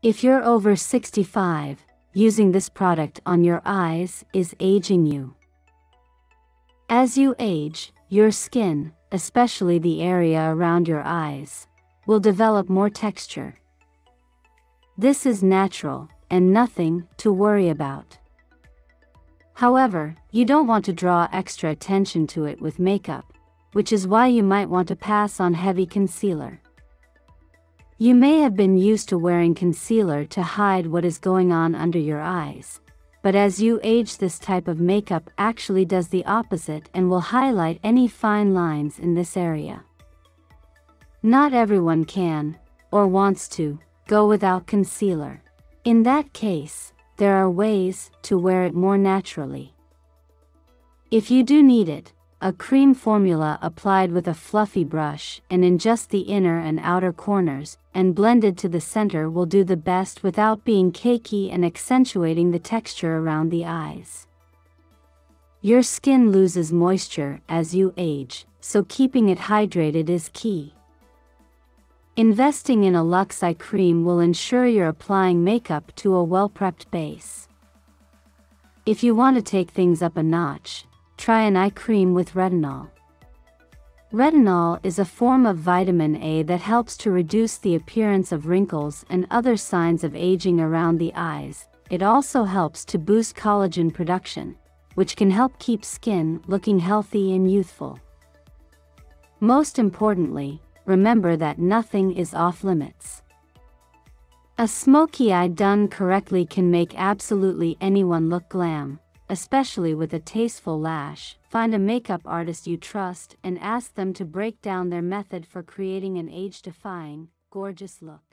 If you're over 65, using this product on your eyes is aging you. As you age, your skin, especially the area around your eyes, will develop more texture. This is natural and nothing to worry about. However, you don't want to draw extra attention to it with makeup, which is why you might want to pass on heavy concealer. You may have been used to wearing concealer to hide what is going on under your eyes, but as you age, this type of makeup actually does the opposite and will highlight any fine lines in this area. Not everyone can, or wants to, go without concealer. In that case, there are ways to wear it more naturally. If you do need it, a cream formula applied with a fluffy brush and in just the inner and outer corners, and blended to the center will do the best without being cakey and accentuating the texture around the eyes. Your skin loses moisture as you age, so keeping it hydrated is key. Investing in a Luxe eye cream will ensure you're applying makeup to a well-prepped base. If you want to take things up a notch, try an eye cream with retinol. Retinol is a form of vitamin A that helps to reduce the appearance of wrinkles and other signs of aging around the eyes. It also helps to boost collagen production, which can help keep skin looking healthy and youthful. Most importantly, remember that nothing is off limits. A smoky eye done correctly can make absolutely anyone look glam, especially with a tasteful lash. Find a makeup artist you trust and ask them to break down their method for creating an age-defying, gorgeous look.